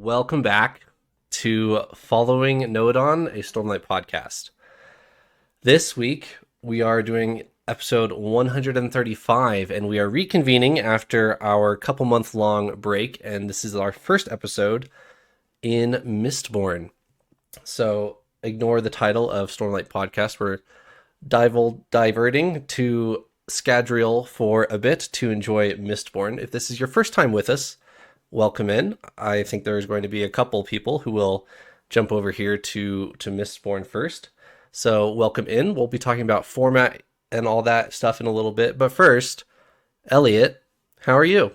welcome back to Following Nodon, a Stormlight podcast. This week, we are doing episode 135, and we are reconvening after our couple-month-long break, and this is our first episode in Mistborn. So, ignore the title of Stormlight podcast. We're diverting to Scadrial for a bit to enjoy Mistborn. If this is your first time with us, welcome in. I think there's going to be a couple people who will jump over here to Mistborn first. So welcome in. We'll be talking about format and all that stuff in a little bit. But first, Eliot, how are you?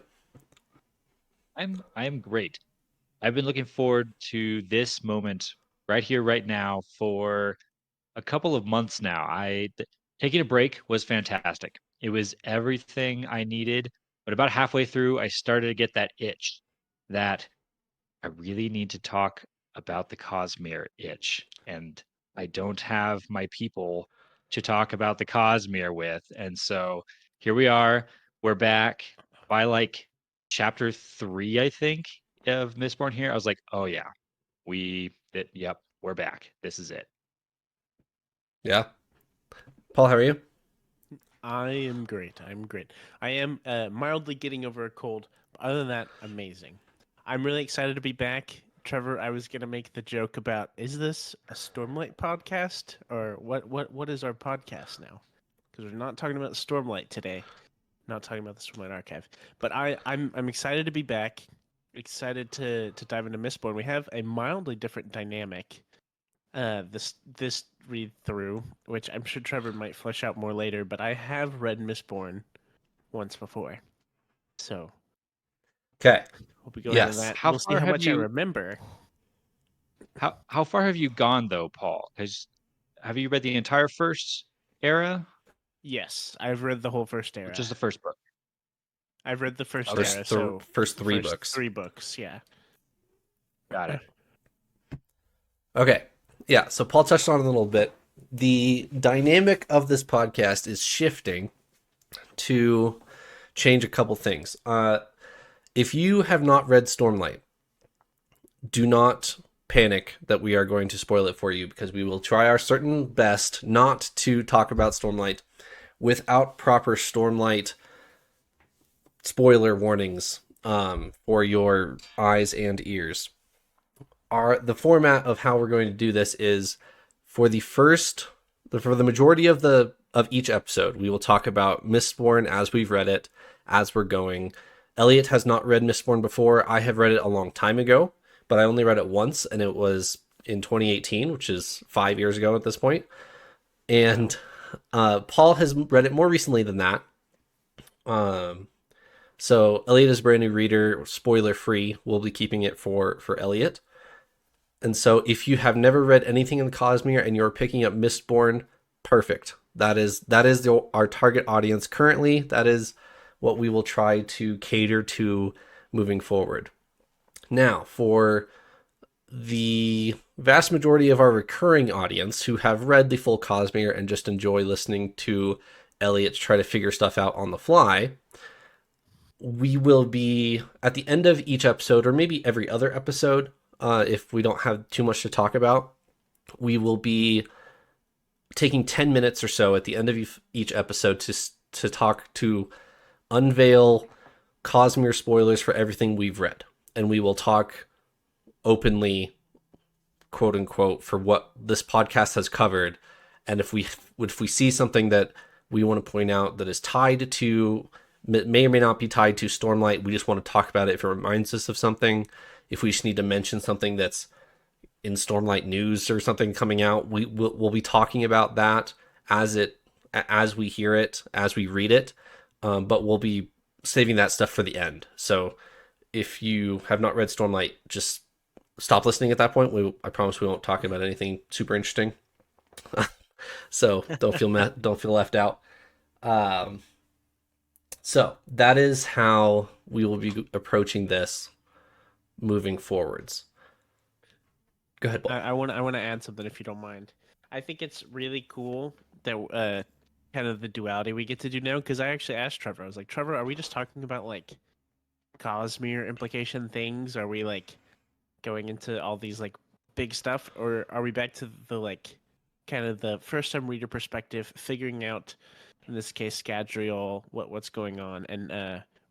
I'm great. I've been looking forward to this moment right here, right now for a couple of months now. Taking a break was fantastic. It was everything I needed, but about halfway through, I started to get that itch that I really need to talk about the Cosmere itch, and I don't have my people to talk about the Cosmere with, and so here we are. We're back by like chapter 3, I think, of Mistborn. Here, I was like, oh yeah, yep, we're back. This is it. Yeah. Paul, how are you? I am great. I'm great. I am mildly getting over a cold. But other than that, amazing. I'm really excited to be back. Trevor, I was going to make the joke about, is this a Stormlight podcast or what is our podcast now? Because we're not talking about Stormlight today. Not talking about the Stormlight archive. But I'm excited to be back. Excited to dive into Mistborn. We have a mildly different dynamic this read through, which I'm sure Trevor might flesh out more later, but I have read Mistborn once before. So Okay. we'll be going into Yes. that. How We'll see far how have much I you? remember. How far have you gone though, Paul? Have you read the entire first era, Yes, I've read the whole first or era. just the first book? I've read the first Okay, era, so First the three first books. 3 books, yeah. got it. Okay. Yeah, so Paul touched on it a little bit. The dynamic of this podcast is shifting to change a couple things. If you have not read Stormlight, do not panic that we are going to spoil it for you, because we will try our certain best not to talk about Stormlight without proper Stormlight spoiler warnings for your eyes and ears. The format of how we're going to do this is for the majority of each episode, we will talk about Mistborn as we've read it, as we're going. Eliot has not read Mistborn before. I have read it a long time ago, but I only read it once, and it was in 2018, which is 5 years ago at this point. And Paul has read it more recently than that. So Eliot is a brand new reader, spoiler free. We'll be keeping it for Eliot. And so if you have never read anything in the Cosmere and you're picking up Mistborn, perfect. That is our target audience currently. That is what we will try to cater to moving forward. Now, for the vast majority of our recurring audience who have read the full Cosmere and just enjoy listening to Eliot try to figure stuff out on the fly, we will be at the end of each episode, or maybe every other episode, if we don't have too much to talk about, we will be taking 10 minutes or so at the end of each episode to unveil Cosmere spoilers for everything we've read. And we will talk openly, quote unquote, for what this podcast has covered. And if we see something that we want to point out that is tied to, may or may not be tied to Stormlight, we just want to talk about it if it reminds us of something. If we just need to mention something that's in Stormlight news or something coming out, we'll be talking about that as we hear it, as we read it. But we'll be saving that stuff for the end. So if you have not read Stormlight, just stop listening at that point. I promise we won't talk about anything super interesting. So don't feel left out. So that is how we will be approaching this moving forwards. Go ahead, Paul. I want to add something if you don't mind. I think it's really cool that kind of the duality we get to do now, because I actually asked Trevor. I was like, Trevor, are we just talking about like Cosmere implication things? Are we like going into all these like big stuff, or are we back to the like kind of the first time reader perspective, figuring out in this case Scadrial what's going on, and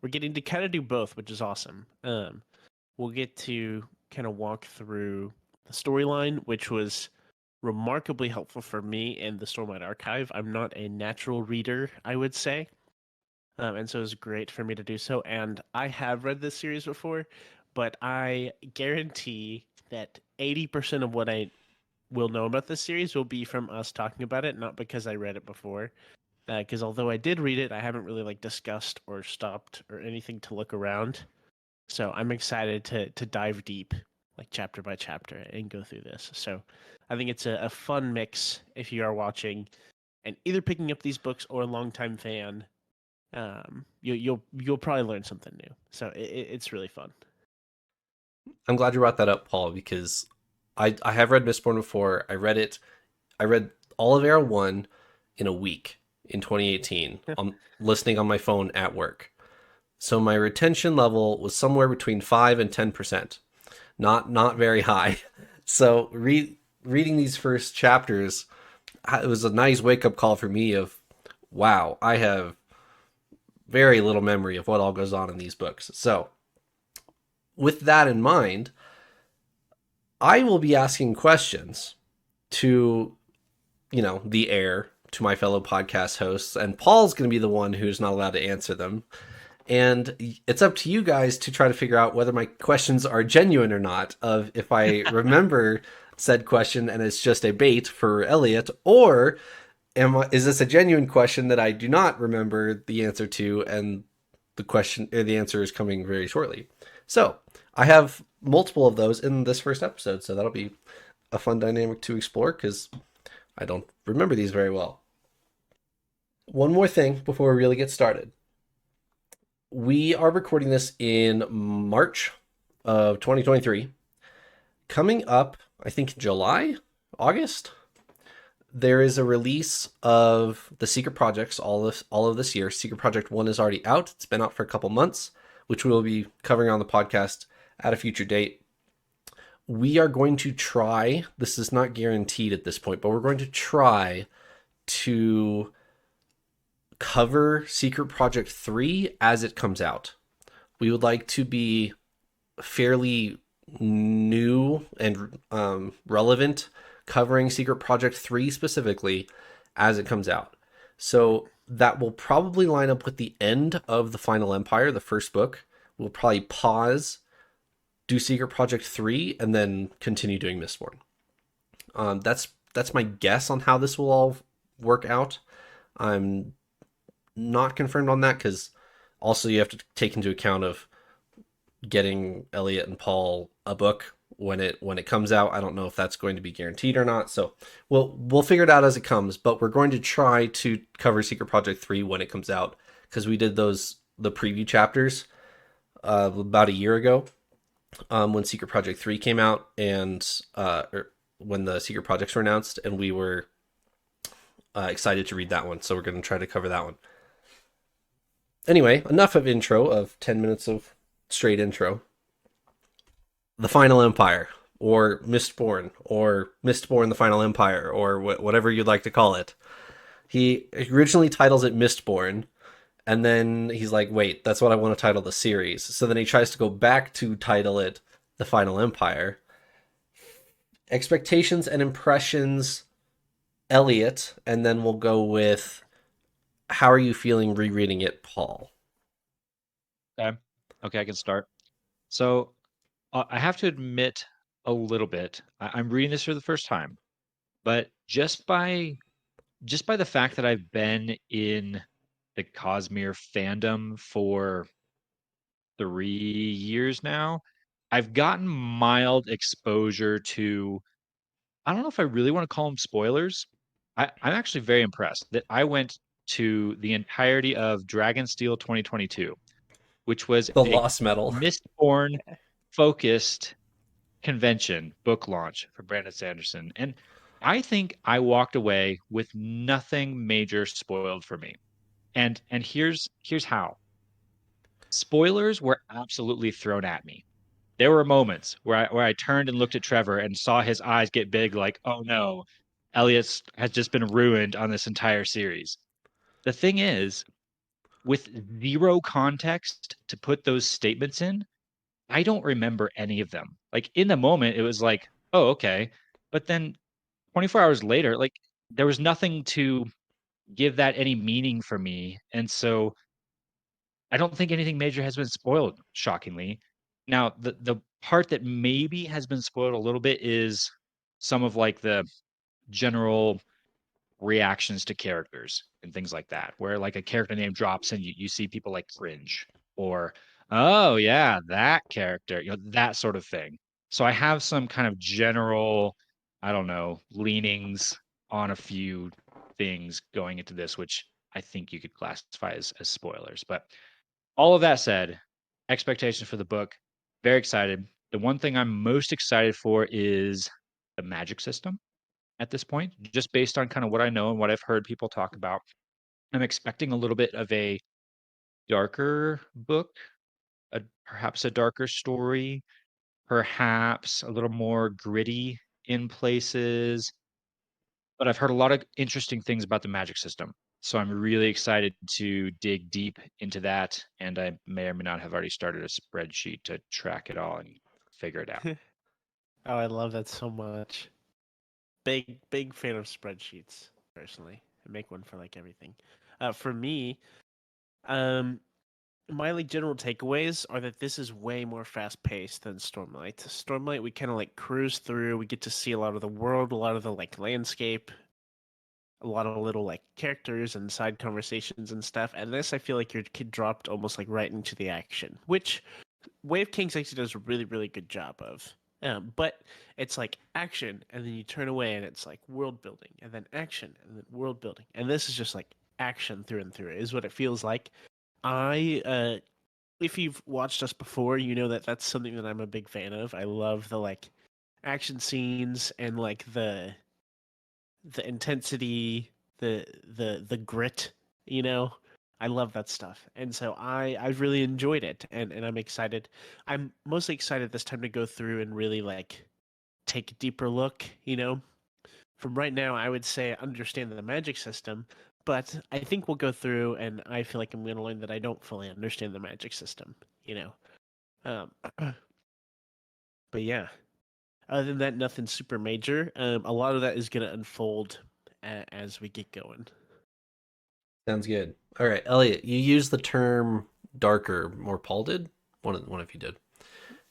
we're getting to kind of do both, which is awesome. We'll get to kind of walk through the storyline, which was remarkably helpful for me in the Stormlight archive. I'm not a natural reader, I would say. And so it was great for me to do so. And I have read this series before, but I guarantee that 80% of what I will know about this series will be from us talking about it, not because I read it before. Because although I did read it, I haven't really like discussed or stopped or anything to look around. So I'm excited to dive deep, like chapter by chapter, and go through this. So I think it's a fun mix if you are watching and either picking up these books or a longtime fan. You'll probably learn something new. So it's really fun. I'm glad you brought that up, Paul, because I have read Mistborn before. I read all of Era 1 in a week in 2018. I'm listening on my phone at work. So my retention level was somewhere between 5 and 10%. Not very high. So reading these first chapters, it was a nice wake-up call for me of, wow, I have very little memory of what all goes on in these books. So with that in mind, I will be asking questions to, the air, to my fellow podcast hosts, and Paul's going to be the one who's not allowed to answer them. And it's up to you guys to try to figure out whether my questions are genuine or not, of if I remember said question and it's just a bait for Eliot, or is this a genuine question that I do not remember the answer to, and the answer is coming very shortly. So I have multiple of those in this first episode, so that'll be a fun dynamic to explore because I don't remember these very well. One more thing before we really get started. We are recording this in March of 2023. Coming up, I think July, August, there is a release of the Secret Projects all of this year. Secret Project 1 is already out. It's been out for a couple months, which we will be covering on the podcast at a future date. We are going to try, this is not guaranteed at this point, but we're going to try to cover Secret Project 3 as it comes out. We would like to be fairly new and relevant covering Secret Project 3 specifically as it comes out. So that will probably line up with the end of The Final Empire, the first book. We'll probably pause, do Secret Project 3, and then continue doing Mistborn. That's my guess on how this will all work out. I'm not confirmed on that because also you have to take into account of getting Eliot and Paul a book when it comes out. I don't know if that's going to be guaranteed or not. So we'll figure it out as it comes, but we're going to try to cover Secret Project 3 when it comes out because we did the preview chapters about a year ago when Secret Project 3 came out and when the Secret Projects were announced, and we were excited to read that one. So we're going to try to cover that one. Anyway, enough of intro, of 10 minutes of straight intro. The Final Empire, or Mistborn, The Final Empire, or whatever you'd like to call it. He originally titles it Mistborn, and then he's like, wait, that's what I want to title the series. So then he tries to go back to title it The Final Empire. Expectations and impressions, Eliot, and then we'll go with how are you feeling rereading it, Paul? Okay, I can start. So I have to admit a little bit. I'm reading this for the first time, but just by the fact that I've been in the Cosmere fandom for 3 years now, I've gotten mild exposure to. I don't know if I really want to call them spoilers. I'm actually very impressed that I went to the entirety of Dragonsteel 2022, which was The a Lost Metal. Mistborn focused convention book launch for Brandon Sanderson. And I think I walked away with nothing major spoiled for me. And here's how. Spoilers were absolutely thrown at me. there were moments where I turned and looked at Trevor and saw his eyes get big, like, oh no, Eliot has just been ruined on this entire series. The thing is, with zero context to put those statements in, I don't remember any of them. Like in the moment, it was like, oh, okay. But then 24 hours later, like there was nothing to give that any meaning for me. And so I don't think anything major has been spoiled, shockingly. Now, the part that maybe has been spoiled a little bit is some of like the general reactions to characters and things like that, where like a character name drops and you see people like cringe or, oh yeah, that character, that sort of thing. So I have some kind of general, I don't know, leanings on a few things going into this, which I think you could classify as spoilers. But all of that said, expectations for the book, very excited. The one thing I'm most excited for is the magic system at this point, just based on kind of what I know and what I've heard people talk about. I'm expecting a little bit of a darker book, perhaps a darker story, perhaps a little more gritty in places. But I've heard a lot of interesting things about the magic system. So I'm really excited to dig deep into that. And I may or may not have already started a spreadsheet to track it all and figure it out. Oh, I love that so much. Big fan of spreadsheets, personally. I make one for like everything. For me, um, my like general takeaways are that this is way more fast paced than Stormlight. Stormlight, we kind of like cruise through. We get to see a lot of the world, a lot of the like landscape, a lot of little like characters and side conversations and stuff. And this, I feel like your kid dropped almost like right into the action, which Way of Kings actually does a really good job of. But it's like action, and then you turn away, and it's like world building, and then action, and then world building, and this is just like action through and through. Is what it feels like. If you've watched us before, you know that that's something that I'm a big fan of. I love the like action scenes and like the intensity, the grit, you know. I love that stuff. And so I've really enjoyed it, and I'm excited. I'm mostly excited this time to go through and really like take a deeper look, you know. From right now, I would say understand the magic system, but I think we'll go through and I feel like I'm going to learn that I don't fully understand the magic system, you know. But yeah, other than that, nothing super major. A lot of that is going to unfold as we get going. Sounds good. All right, Elliot, you used the term darker, more Paul did. One of you did,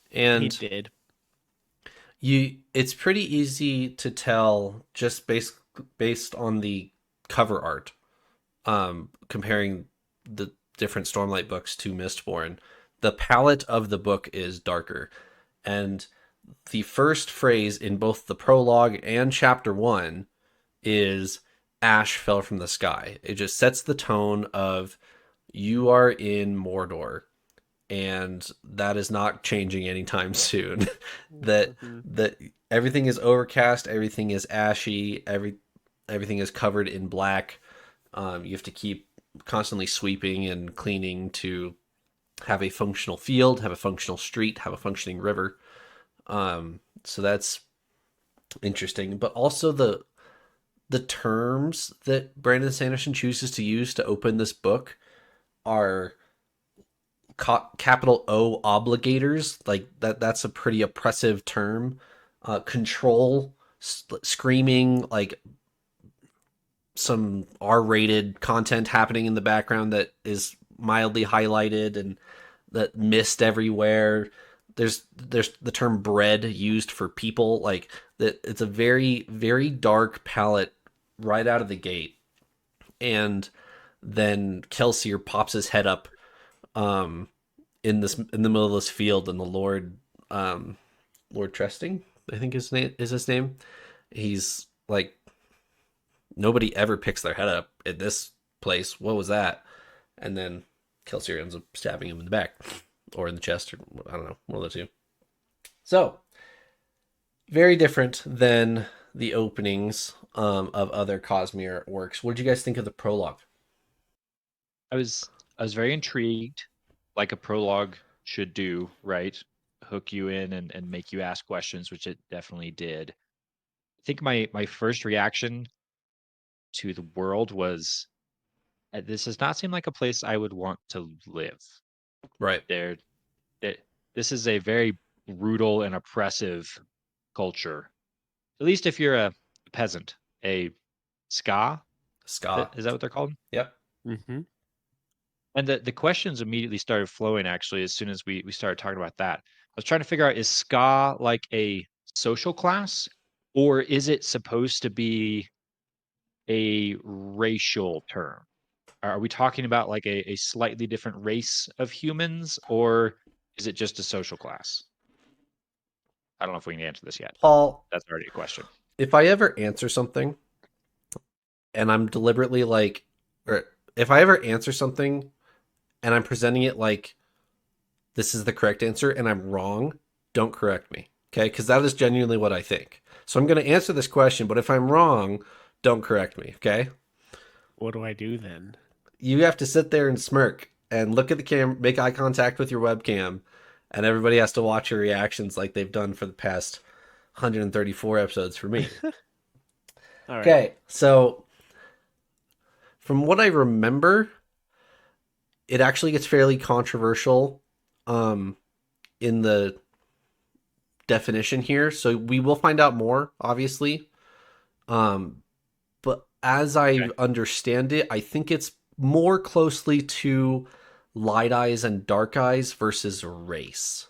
He and did. it's pretty easy to tell just based on the cover art, comparing the different Stormlight books to Mistborn. The palette of the book is darker, and the first phrase in both the prologue and chapter 1 is ash fell from the sky. It just sets the tone of you are in Mordor, and that is not changing anytime soon. that Mm-hmm. that everything is overcast, everything is ashy, everything is covered in black. You have to keep constantly sweeping and cleaning to have a functional field, have a functional street, have a functioning river. So that's interesting, but also the terms that Brandon Sanderson chooses to use to open this book are capital O obligators. Like that's a pretty oppressive term. Control, screaming, like some R-rated content happening in the background that is mildly highlighted and that mist everywhere. There's the term bread used for people, like that. It's a very dark palette right out of the gate. And then Kelsier pops his head up in the middle of this field, and the Lord Tresting, I think is his name. He's like, nobody ever picks their head up at this place. What was that? And then Kelsier ends up stabbing him in the back or in the chest, or I don't know, one of the two. So very different than the openings of other Cosmere works. What did you guys think of the prologue? I was very intrigued, like a prologue should do, right? hook you in and make you ask questions, which it definitely did. I think my first reaction to the world was, this does not seem like a place I would want to live. Right. There, it, this is a very brutal and oppressive culture. At least if you're a peasant, a ska, Ska. is that what they're called? Yep. Mm-hmm. And the questions immediately started flowing actually as soon as we started talking about that. I was trying to figure out, is ska like a social class, or is it supposed to be a racial term? Are we talking about like a slightly different race of humans, or is it just a social class? I don't know if we can answer this yet. Paul, That's already a question. if I ever answer something and I'm deliberately like, or if I ever answer something and I'm presenting it like this is the correct answer and I'm wrong, don't correct me. Okay. Because that is genuinely what I think. So I'm going to answer this question, but if I'm wrong, don't correct me. Okay. What do I do then? You have to sit there and smirk and look at the camera, make eye contact with your webcam, and everybody has to watch your reactions like they've done for the past 134 episodes for me. All right. Okay, so from what I remember, it actually gets fairly controversial in the definition here. So we will find out more, obviously. But as I Okay. understand it, I think it's more closely to light eyes and dark eyes versus race.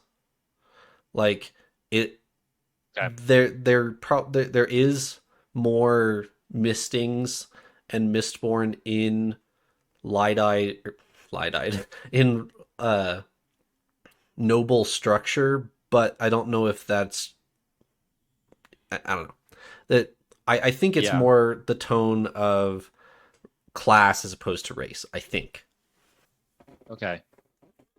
Like it, Okay. there is more mistings and mistborn in light eyed in noble structure, but I don't know if that's I don't know that I think it's Yeah. more the tone of class as opposed to race. I think. Okay.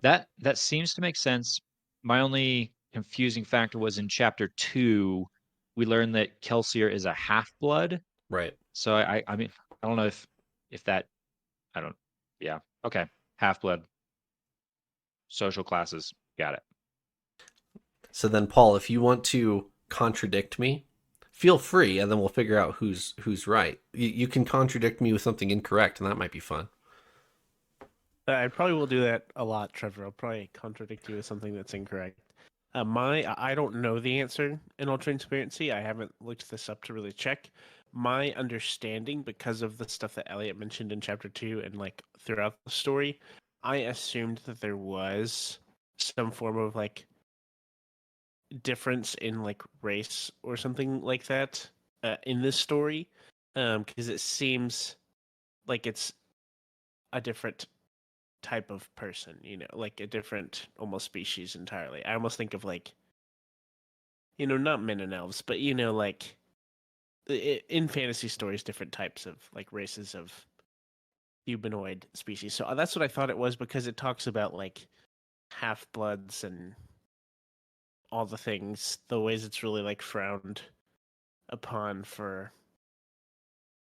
That seems to make sense. My only confusing factor was in chapter 2, we learned that Kelsier is a half-blood. Right. So I mean, I don't know if that, I don't, yeah. Okay. Half-blood, social classes. Got it. So then, Paul, if you want to contradict me, feel free, and then we'll figure out who's right. You can contradict me with something incorrect, and that might be fun. I probably will do that a lot, Trevor. I'll probably contradict you with something that's incorrect. I don't know the answer in all transparency. I haven't looked this up to really check. My understanding, because of the stuff that Eliot mentioned in chapter 2 and like throughout the story, I assumed that there was some form of like difference in like race or something like that in this story, because it seems like it's a different type of person, like a different almost species entirely. I almost think of like, not men and elves, but like in fantasy stories, different types of like races of humanoid species. So that's what I thought it was, because it talks about like half bloods and all the things, the ways it's really like frowned upon for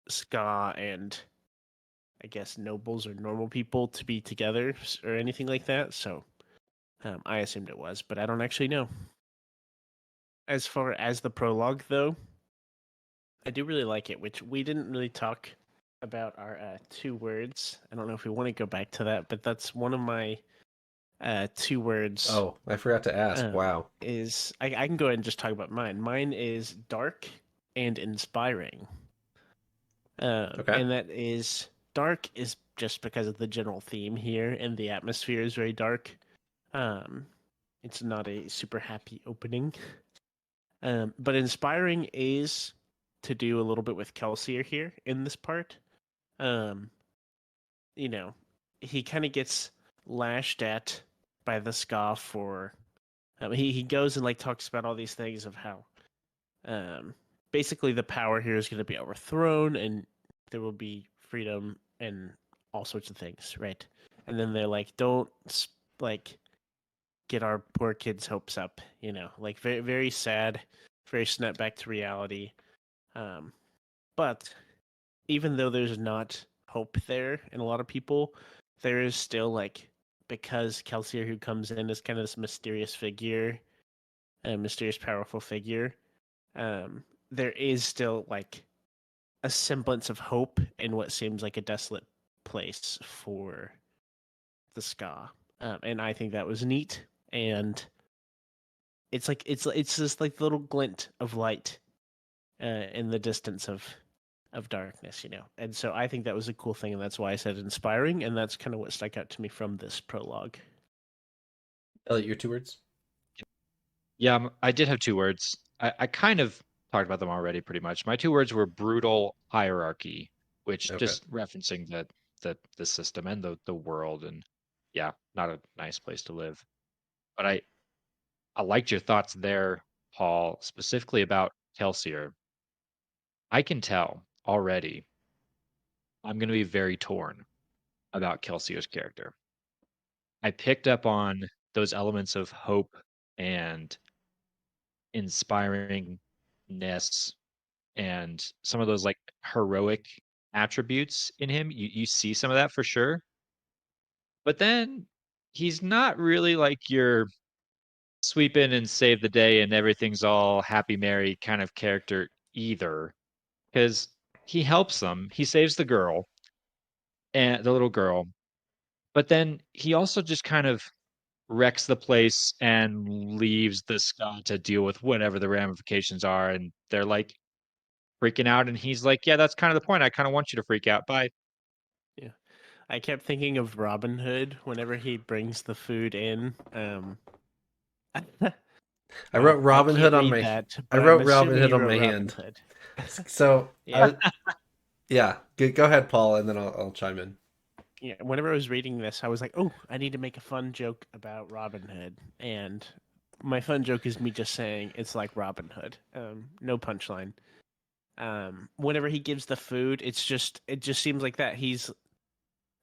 ska and I guess nobles or normal people to be together or anything like that. So I assumed it was, but I don't actually know. As far as the prologue, though, I do really like it, which we didn't really talk about our 2 words. I don't know if we want to go back to that, but that's one of my 2 words. Oh, I forgot to ask. Wow. Is I can go ahead and just talk about mine. Mine is dark and inspiring. Okay. And that is dark is just because of the general theme here, and the atmosphere is very dark. It's not a super happy opening. But inspiring is to do a little bit with Kelsier here in this part. Um, he kind of gets lashed at by the ska for. He goes and like talks about all these things of how, basically the power here is going to be overthrown and there will be freedom and all sorts of things, right? And then they're like, don't like get our poor kids' hopes up, like very very sad, very snap back to reality. But even though there's not hope there in a lot of people, there is still like, because Kelsier, who comes in as kind of this mysterious figure, a mysterious, powerful figure, there is still like a semblance of hope in what seems like a desolate place for the ska. And I think that was neat. And it's like it's just like the little glint of light in the distance of darkness, you know. And so I think that was a cool thing, and that's why I said inspiring, and that's kind of what stuck out to me from this prologue. Eliot, your 2 words? Yeah, I did have 2 words. I kind of talked about them already pretty much. My 2 words were brutal hierarchy, which Okay. just referencing the system and the world, and yeah, not a nice place to live. But I liked your thoughts there, Paul, specifically about Kelsier. I can tell already I'm going to be very torn about Kelsier's character. I picked up on those elements of hope and inspiringness and some of those like heroic attributes in him. You see some of that for sure. But then he's not really like your sweep in and save the day and everything's all happy merry kind of character either. Because he helps them. He saves the girl and the little girl. But then he also just kind of wrecks the place and leaves the Scott to deal with whatever the ramifications are. And they're like freaking out. And he's like, yeah, that's kind of the point. I kind of want you to freak out. Bye. Yeah, I kept thinking of Robin Hood whenever he brings the food in. I wrote I Robin Hood can't on read my that, I but I'm wrote Robin assuming Hood you on wrote my Robin hand. Hood. So Yeah. yeah, go ahead, Paul, and then I'll chime in. Yeah, whenever I was reading this, I was like, "Oh, I need to make a fun joke about Robin Hood." And my fun joke is me just saying it's like Robin Hood. No punchline. Whenever he gives the food, it just seems like that he's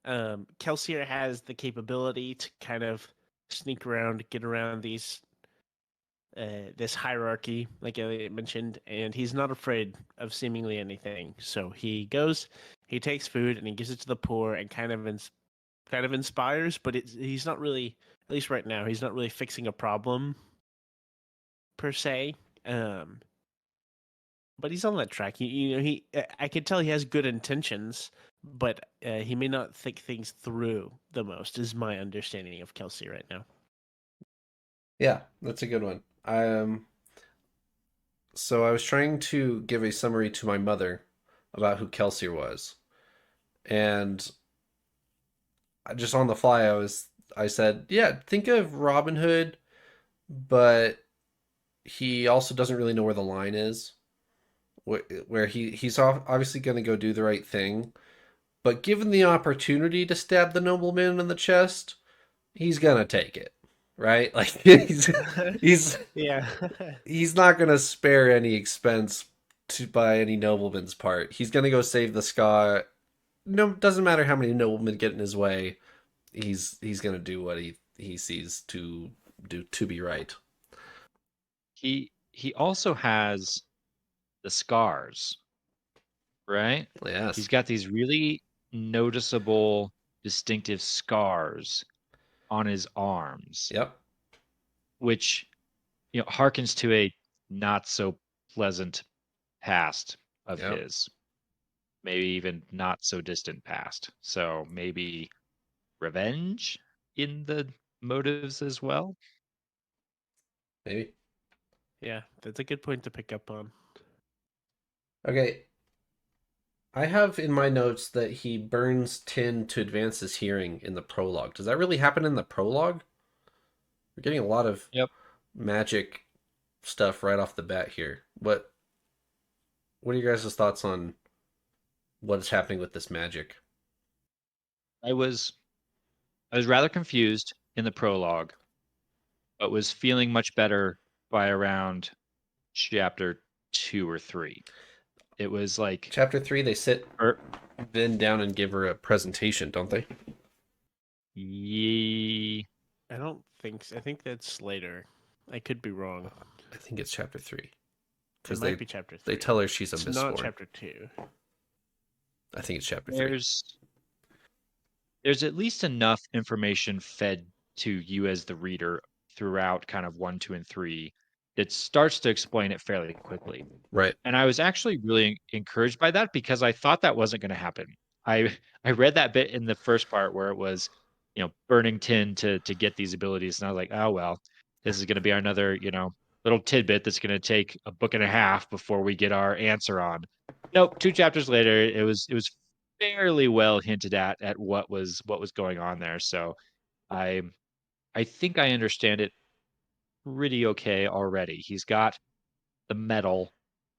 Kelsier has the capability to kind of sneak around, get around this hierarchy, like Eliot mentioned, and he's not afraid of seemingly anything. So he goes, he takes food, and he gives it to the poor, and kind of inspires. But he's not really, at least right now, he's not really fixing a problem per se. Um, but he's on that track. I could tell he has good intentions, but he may not think things through the most. Is my understanding of Kelsey right now. Yeah, that's a good one. So I was trying to give a summary to my mother about who Kelsier was, and just on the fly, I said, yeah, think of Robin Hood, but he also doesn't really know where the line is, where he's obviously going to go do the right thing, but given the opportunity to stab the nobleman in the chest, he's gonna take it, right? Like he's Yeah. he's not gonna spare any expense to by any nobleman's part. He's gonna go save the Scot. No, doesn't matter how many noblemen get in his way. He's gonna do what he sees to do to be right. He also has the scars, right? He's Yes. got these really noticeable, distinctive scars on his arms, Yep. which harkens to a not so pleasant past of Yep. his, maybe even not so distant past. So maybe revenge in the motives as well. Maybe. Yeah, that's a good point to pick up on. Okay. I have in my notes that he burns tin to advance his hearing in the prologue. Does that really happen in the prologue? We're getting a lot of Yep. magic stuff right off the bat here. What are your guys' thoughts on what is happening with this magic? I was I was rather confused in the prologue, but was feeling much better by around chapter 2 or 3. It was like, Chapter 3, they sit er, Vin down and give her a presentation, don't they? ye, I don't think so. I think that's later. I could be wrong. I think it's chapter 3 It because might be chapter they 3. tell her she's a It's not Mistborn. chapter 2. I think it's chapter 3. there's at least enough information fed to you as the reader throughout kind of 1, 2, and 3 it starts to explain it fairly quickly. Right. And I was actually really encouraged by that because I thought that wasn't going to happen. I I read that bit in the first part where it was, burning tin to get these abilities, and I was like, oh well, this is going to be another, little tidbit that's going to take a book and a half before we get our answer on. Nope, 2 chapters later, it was fairly well hinted at what was going on there. So I I think I understand it pretty okay already. He's got the metal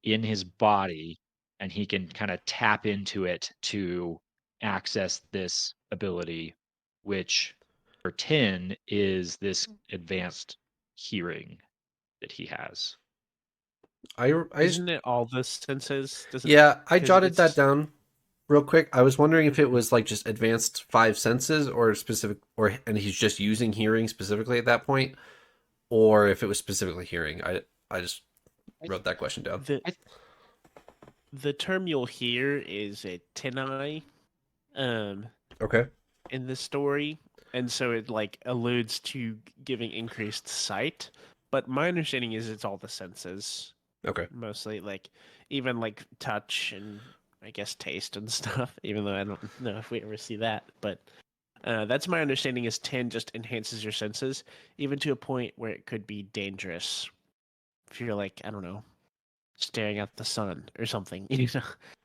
in his body and he can kind of tap into it to access this ability, which for Tin is this advanced hearing that he has. I Isn't it all the senses? Doesn't Yeah, I because jotted that it's down real quick. I was wondering if it was like just advanced five senses or specific, and he's just using hearing specifically at that point, or if it was specifically hearing. I just I, wrote that question down. the I, the term you'll hear is a tenai, um, Okay. in the story, and so it like alludes to giving increased sight. But my understanding is it's all the senses, Okay. mostly like even like touch and I guess taste and stuff. Even though I don't know if we ever see that, but that's my understanding. Is 10 just enhances your senses, even to a point where it could be dangerous if you're like I don't know staring at the sun or something. You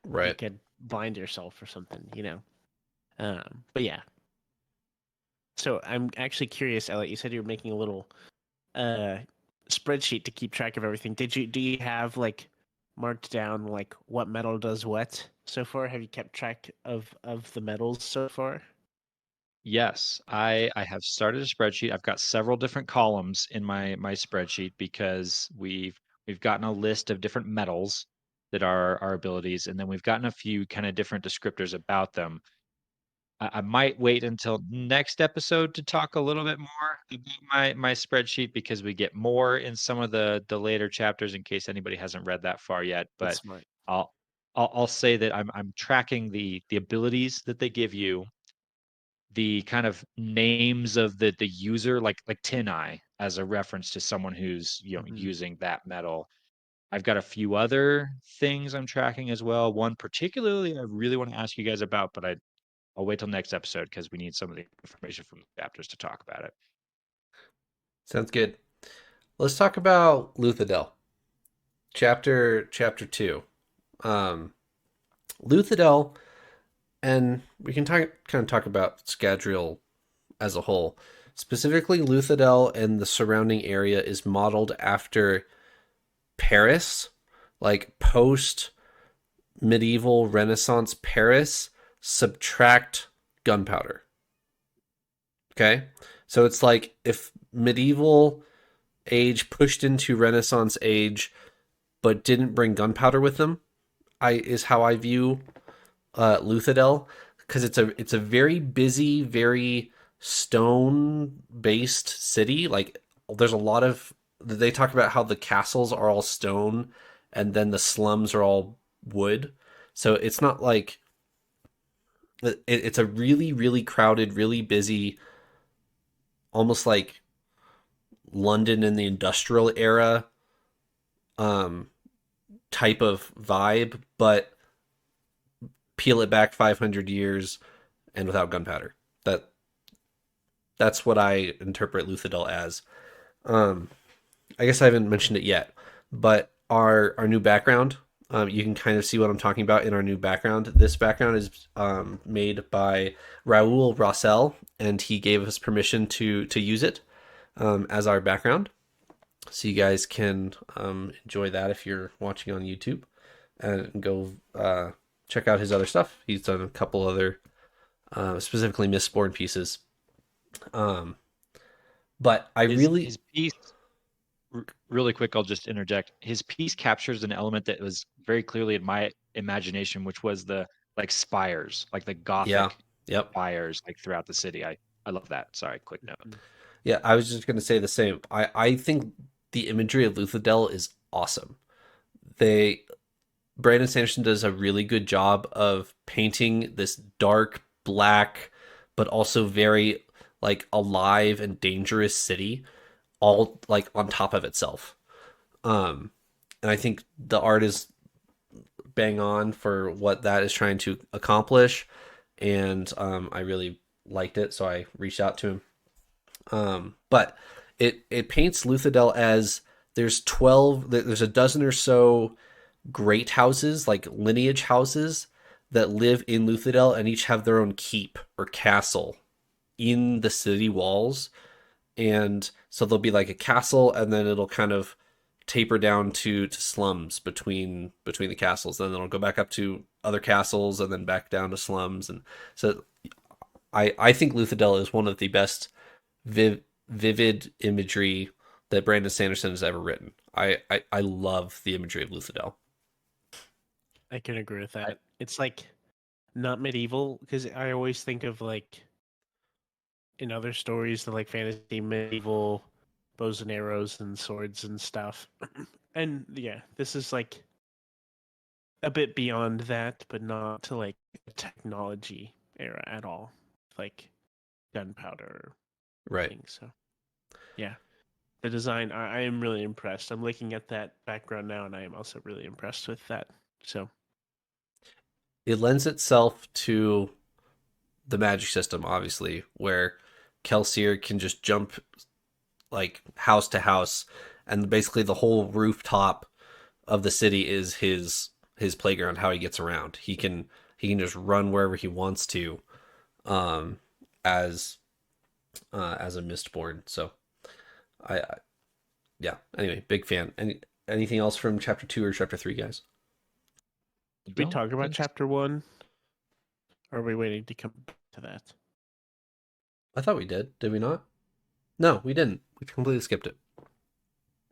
Right. could blind yourself or something. But yeah. So I'm actually curious, Elliot. You said you were making a little uh spreadsheet to keep track of everything. Do you have like marked down like what metal does what so far? Have you kept track of the metals so far? yes, I have started a spreadsheet. I've got several different columns in my spreadsheet because we've gotten a list of different metals that are our abilities, and then we've gotten a few kind of different descriptors about them. I might wait until next episode to talk a little bit more about my spreadsheet because we get more in some of the later chapters in case anybody hasn't read that far yet. That's But smart. I'll I'll say that I'm tracking the abilities that they give you, the kind of names of the user, like Tin Eye as a reference to someone who's Hmm. using that metal. I've got a few other things I'm tracking as well. One particularly I really want to ask you guys about, but I'll wait till next episode because we need some of the information from the chapters to talk about it. Sounds good. Let's talk about Luthadel. Chapter 2. Um Luthadel, and we can kind of talk about Scadrial as a whole. Specifically, Luthadel and the surrounding area is modeled after Paris, like post medieval Renaissance Paris, subtract gunpowder. Okay? So it's like if medieval age pushed into Renaissance age but didn't bring gunpowder with them, I is how I view Luthadel, because it's a very busy, very stone based city. Like there's a lot of, they talk about how the castles are all stone and then the slums are all wood. So it's not like it's a really really crowded, really busy, almost like London in the industrial era um type of vibe, but peel it back 500 years and without gunpowder. That's what I interpret Luthadel as. Um, I guess I haven't mentioned it yet, but our new background, you can kind of see what I'm talking about in our new background. This background is made by Raul Rosell, and he gave us permission to use it as our background. So you guys can enjoy that if you're watching on YouTube, and go check out his other stuff. He's done a couple other specifically Mistborn pieces. Um, but I His really, his piece, really quick, I'll just interject. His piece captures an element that was very clearly in my imagination, which was the like spires, like the yeah, Gothic yep, spires, like throughout the city. I love that. Sorry, quick note. Mhm. yeah. I was just gonna say the same. I think the imagery of Luthadel is awesome. They Brandon Sanderson does a really good job of painting this dark black, but also very like alive and dangerous city, all like on top of itself. And I think the art is bang on for what that is trying to accomplish, and I really liked it, so I reached out to him. But it paints Luthadel as there's a dozen or so great houses, like lineage houses, that live in Luthadel, and each have their own keep or castle in the city walls. And so there'll be like a castle, and then it'll kind of taper down to slums between the castles. Then it'll go back up to other castles, and then back down to slums. And so I think Luthadel is one of the best vivid imagery that Brandon Sanderson has ever written. I love the imagery of Luthadel. I can agree with that. It's like not medieval, because I always think of like in other stories the like fantasy medieval bows and arrows and swords and stuff. And yeah, this is like a bit beyond that, but not to like a technology era at all. Like gunpowder Right. things. So yeah. The design, I am really impressed. I'm looking at that background now, and I am also really impressed with that. So It lends itself to the magic system, obviously, where Kelsier can just jump like house to house, and basically the whole rooftop of the city is his playground. How he gets around, he can just run wherever he wants to, um, as a Mistborn. So I yeah. Anyway, big fan. Anything else from chapter 2 or chapter 3, guys? did we Don't talk about think so. chapter 1? Or are we waiting to come back to that? I thought we did we not? No, we didn't. We completely skipped it.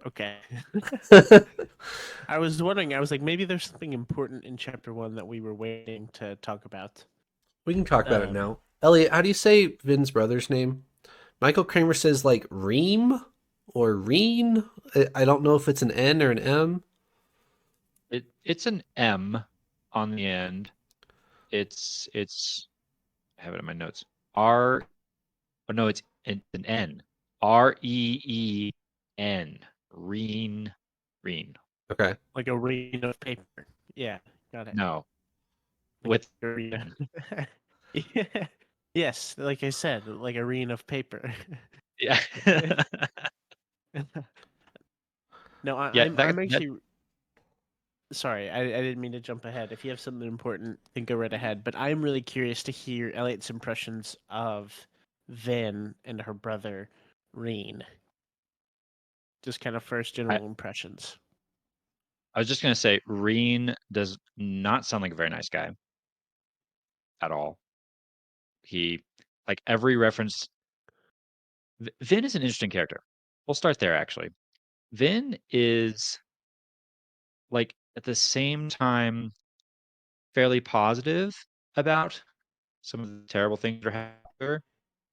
Okay. I was wondering, I was like, maybe there's something important in chapter 1 that we were waiting to talk about. We can talk about it Um, now. Elliot, how do you say Vin's brother's name? Michael Kramer says like Reem or Reen. I don't know if it's an N or an M. It's an M on the end. It's I have it in my notes. R Oh no, it's an N. Reen. Reen. Reen. Okay. like a ream of paper. Yeah, got it. No. Like With a ream. Yeah. Yes, like I said, like a ream of paper. yeah. No, Yeah, I'm that actually sorry. I didn't mean to jump ahead. If you have something important, then go right ahead. But I'm really curious to hear Elliot's impressions of Vin and her brother, Reen. Just kind of first I, general impressions. I was just gonna say Reen does not sound like a very nice guy at all. He like every reference Vin is an interesting character. We'll start there actually. Vin is like at the same time fairly positive about some of the terrible things that are happening,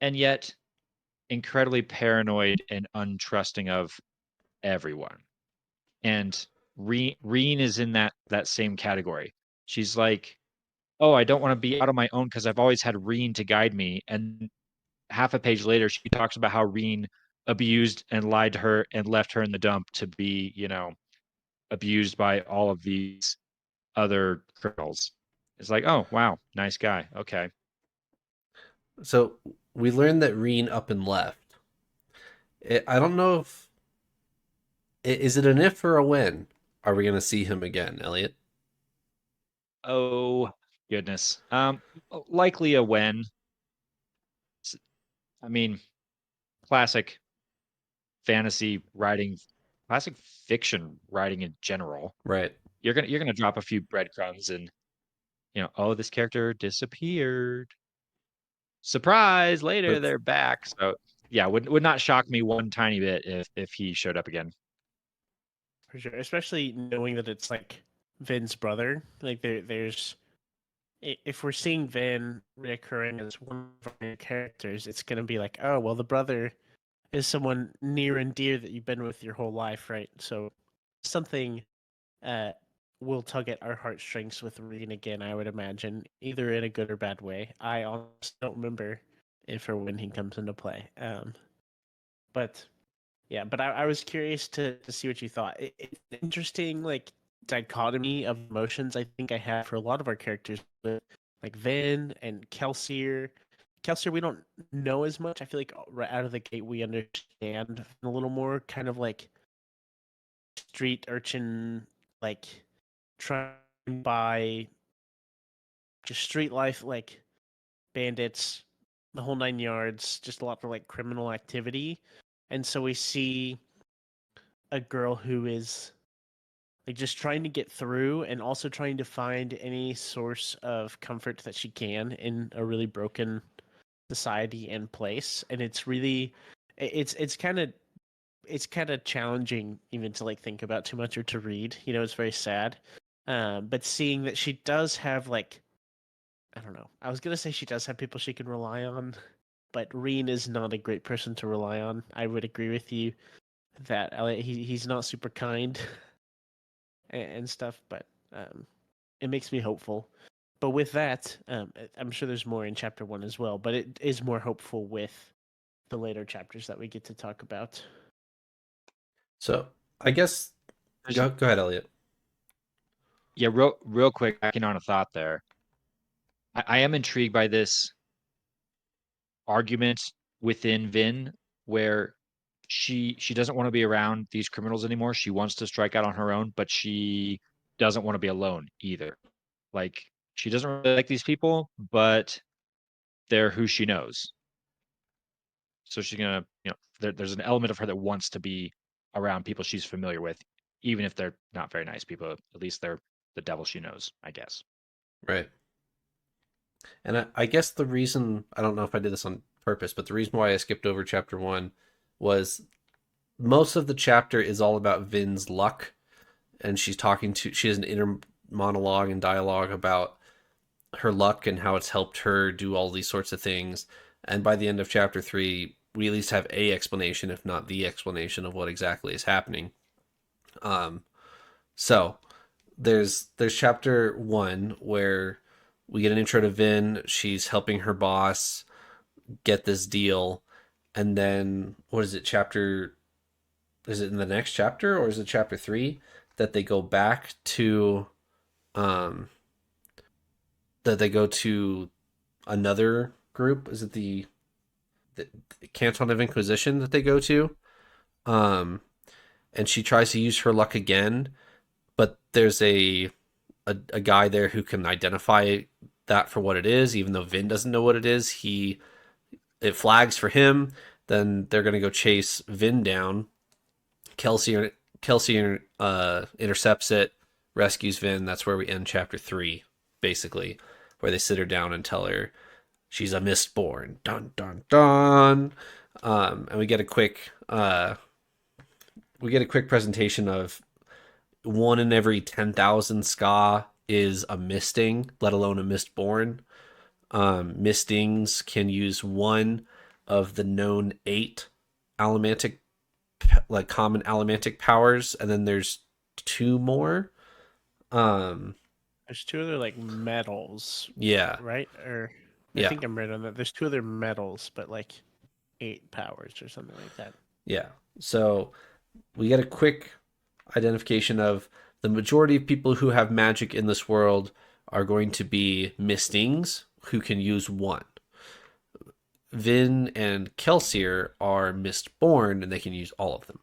and yet incredibly paranoid and untrusting of everyone. And Reen is in that same category. She's like, "Oh, I don't want to be out on my own because I've always had Reen to guide me." And half a page later, she talks about how Reen abused and lied to her and left her in the dump to be, abused by all of these other criminals. It's like, oh wow, nice guy. Okay. So we learned that Reen up and left. I don't know if is it an if or a when. Are we going to see him again, Elliot? Oh goodness. Likely a when. I mean, classic fantasy writing, classic fiction writing in general. Right. You're gonna drop a few breadcrumbs and oh, this character disappeared. Surprise! Later But they're back. So yeah, would not shock me one tiny bit if he showed up again. For sure. Especially knowing that it's like Vin's brother. Like there's if we're seeing Vin reoccurring as one of our main characters, it's gonna be like, oh well, the brother is someone near and dear that you've been with your whole life, right? So something uh will tug at our heartstrings with Reen again, I would imagine, either in a good or bad way. I honestly don't remember if or when he comes into play. But Yeah, but I was curious to see what you thought. It's an interesting like dichotomy of emotions I think I have for a lot of our characters, with like Vin and Kelsier. Kelsier, we don't know as much. I feel like right out of the gate we understand a little more, kind of like street urchin, like trying to buy just street life, like bandits, the whole 9 yards, just a lot for like criminal activity. And so we see a girl who is like just trying to get through and also trying to find any source of comfort that she can in a really broken society and place. And it's really it's kind of it's kind of challenging even to like think about too much or to read. You know, it's very sad. But seeing that she does have like, I don't know, I was gonna say she does have people she can rely on, but Reen is not a great person to rely on. I would agree with you that Elliot, he's not super kind and stuff, but it makes me hopeful. But with that, I'm sure there's more in chapter 1 as well, but it is more hopeful with the later chapters that we get to talk about. So I guess go ahead, Elliot. Yeah, real quick, backing on a thought there. I am intrigued by this argument within Vin where she doesn't want to be around these criminals anymore. She wants to strike out on her own, but she doesn't want to be alone either. Like she doesn't really like these people, but they're who she knows. So she's gonna, there's an element of her that wants to be around people she's familiar with, even if they're not very nice people. At least they're the devil she knows, I guess. Right. And I guess the reason, I don't know if I did this on purpose, but the reason why I skipped over chapter 1 was most of the chapter is all about Vin's luck, and she has an inner monologue and dialogue about her luck and how it's helped her do all these sorts of things. And by the end of chapter 3, we at least have a explanation, if not the explanation, of what exactly is happening. So there's chapter 1 where we get an intro to Vin. She's helping her boss get this deal, and then what is it? Chapter is it in the next chapter or is it chapter 3 that they go back to um that they go to another group? Is it the Canton of Inquisition that they go to? Um, and she tries to use her luck again, but there's a guy there who can identify that for what it is, even though Vin doesn't know what it is. It flags for him. Then they're gonna go chase Vin down. Kelsier intercepts it, rescues Vin. That's where we end chapter 3, basically, where they sit her down and tell her she's a Mistborn. Dun dun dun. And we get a quick presentation of one in every 10,000 ska is a misting, let alone a Mistborn. Mistings can use one of the known 8 allomantic, like common allomantic powers, and then there's 2 more. There's 2 other like metals, Yeah, right? Or I yeah, think I'm right on that. There's 2 other metals, but like 8 powers or something like that. yeah. So we get a quick identification of the majority of people who have magic in this world are going to be mistings who can use one. Vin and Kelsier are Mistborn and they can use all of them.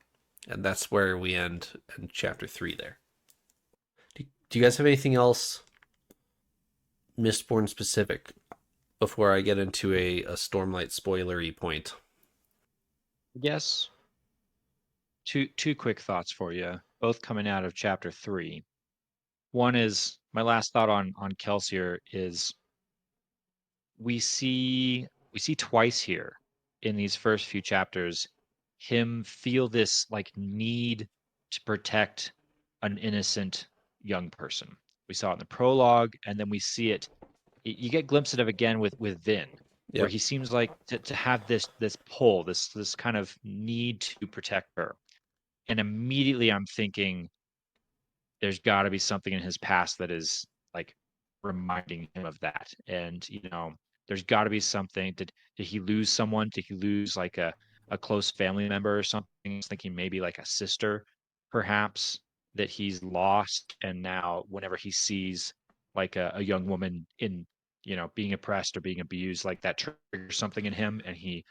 And that's where we end in chapter 3 there. Do you guys have anything else Mistborn specific before I get into a Stormlight spoilery point? Yes. Two quick thoughts for you, both coming out of chapter 3. One is my last thought on Kelsier is we see twice here in these first few chapters him feel this like need to protect an innocent young person. We saw it in the prologue, and then we see it. You get glimpses of it again with Vin, where Yep. he seems like to have this pull, this kind of need to protect her. And immediately I'm thinking there's got to be something in his past that is like reminding him of that. And there's got to be something. Did he lose someone? Did he lose like a a close family member or something. I was thinking maybe like a sister, perhaps, that he's lost, and now whenever he sees like a young woman in being oppressed or being abused, like that triggers something in him, and he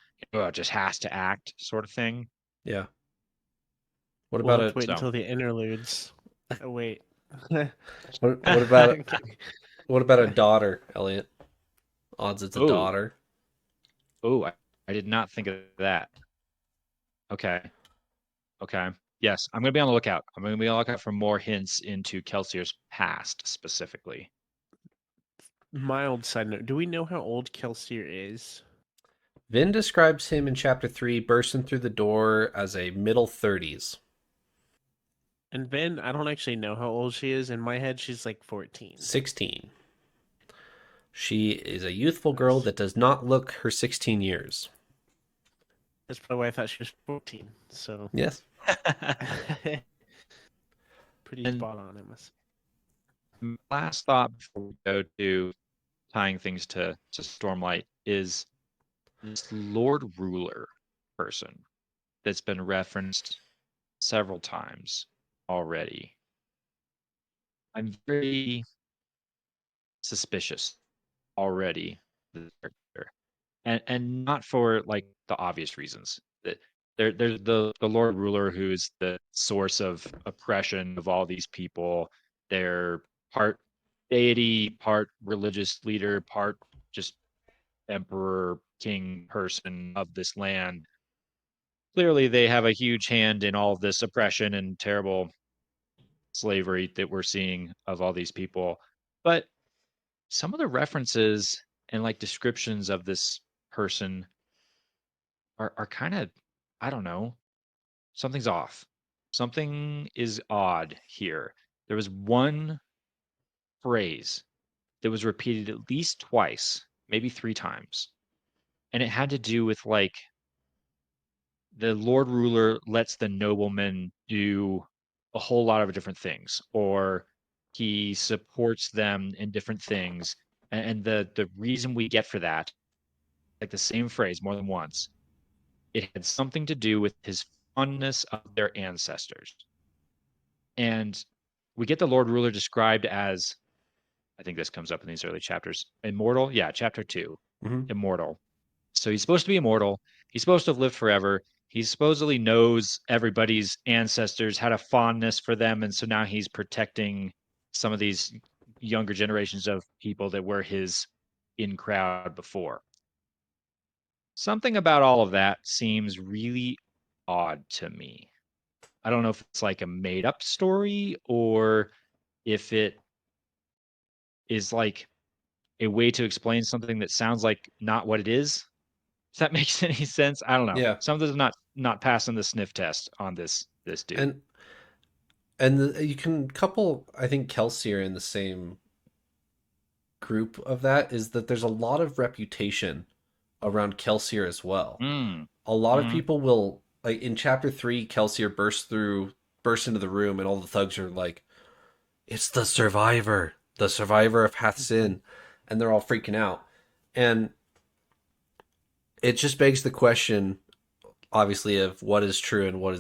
just has to act, sort of thing. Yeah. What We'll about have a to wait So until the interludes. Oh wait. what about Okay. what about a daughter, Elliot? Odds it's a oh daughter. I did not think of that. Okay. Okay. Yes, I'm going to be on the lookout. I'm going to be on the lookout for more hints into Kelsier's past specifically. Mild side note: do we know how old Kelsier is? Vin describes him in chapter 3 bursting through the door as a middle 30s. And Ben, I don't actually know how old she is. In my head, she's like 14. 16. She is a youthful girl Nice. that does not look her 16 years. That's probably why I thought she was 14. So Yes. pretty And spot on, I must. last thought before we go to tying things to Stormlight is this Lord Ruler person that's been referenced several times already. I'm very suspicious already of the character, and not for like the obvious reasons. That there's the Lord Ruler, who is the source of oppression of all these people. They're part deity, part religious leader, part just emperor, king person of this land. Clearly, they have a huge hand in all of this oppression and terrible slavery that we're seeing of all these people. But some of the references and like descriptions of this person are kind of, I don't know, something's off. Something is odd here. There was one phrase that was repeated at least twice, maybe three times, and it had to do with like the Lord Ruler lets the nobleman do a whole lot of different things, or he supports them in different things. And the reason we get for that, like the same phrase more than once, it had something to do with his fondness of their ancestors. And we get the Lord Ruler described as, I think this comes up in these early chapters, immortal. Yeah, chapter 2, Mm-hmm. immortal. So he's supposed to be immortal. He's supposed to have lived forever. He supposedly knows everybody's ancestors, had a fondness for them. And so now he's protecting some of these younger generations of people that were his in crowd before. Something about all of that seems really odd to me. I don't know if it's like a made up story or if it is like a way to explain something that sounds like not what it is. If that makes any sense, I don't know. Yeah. Something's not passing the sniff test on this dude. And you can couple, I think, Kelsier in the same group of that, is that there's a lot of reputation around Kelsier as well. Mm. A lot of Hmm. people will, like in chapter 3, Kelsier bursts into the room and all the thugs are like, it's the survivor of Hath Sin, and they're all freaking out. And it just begs the question, obviously, of what is true and what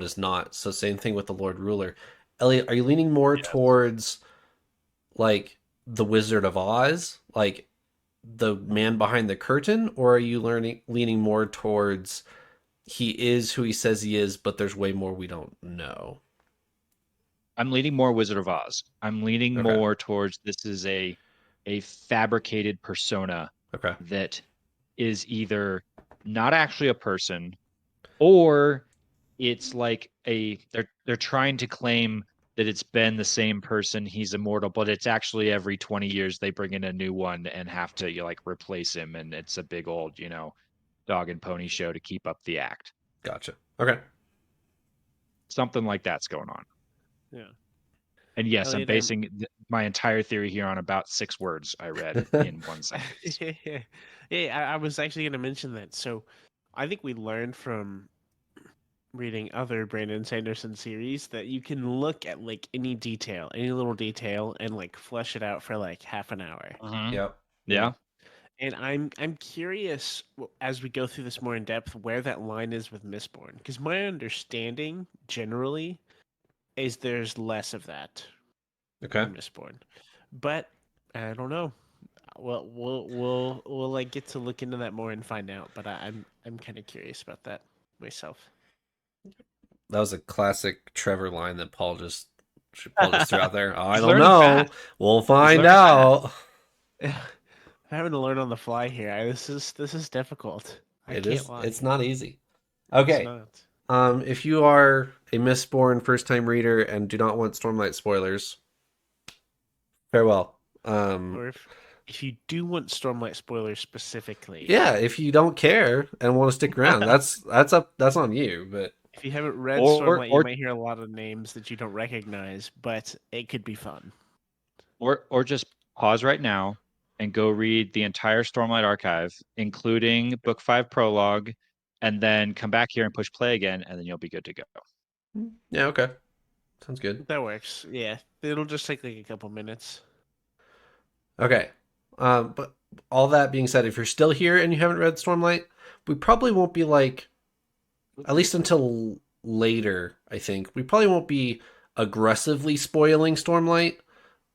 is not. So same thing with the Lord Ruler. Elliot, are you leaning more Yes. towards like the Wizard of Oz, like the man behind the curtain, or are you leaning more towards he is who he says he is, but there's way more we don't know? I'm leaning more Wizard of Oz. I'm leaning Okay. more towards this is a fabricated persona Okay. that is either not actually a person, or it's like they're trying to claim that it's been the same person, he's immortal, but it's actually every 20 years they bring in a new one and have to like replace him, and it's a big old dog and pony show to keep up the act. Gotcha. Okay. Something like that's going on. Yeah. And yes, I'm Elliot, I'm. basing my entire theory here on about 6 words I read in one sentence. Yeah, I was actually going to mention that. So I think we learned from reading other Brandon Sanderson series that you can look at like any detail, any little detail, and like flesh it out for like half an hour. Mhm. Yep. You know, Yeah. And I'm curious as we go through this more in depth where that line is with Mistborn, because my understanding generally is there's less of that Okay. in Mistborn, but I don't know. Well, we'll like get to look into that more and find out. But I'm kind of curious about that myself. That was a classic Trevor line that Paul just threw out there. Oh, I He's don't learning know. fast. We'll He's find learning fast. out. I'm having to learn on the fly here. This is difficult. I It can't is. lie. It's not easy. It's Okay. not. If you are a Mistborn first time reader and do not want Stormlight spoilers, farewell. Or if you do want Stormlight spoilers specifically, Yeah, if you don't care and want to stick around, that's on you. But if you haven't read Or Stormlight, you or might hear a lot of names that you don't recognize, but it could be fun. or just pause right now and go read the entire Stormlight archive, including Book 5 Prologue, and then come back here and push play again, and then you'll be good to go. yeah, okay, sounds good. That works. Yeah, it'll just take like a couple minutes. Okay, but all that being said, if you're still here and you haven't read Stormlight, we probably won't be like, at least until later. I think we probably won't be aggressively spoiling Stormlight,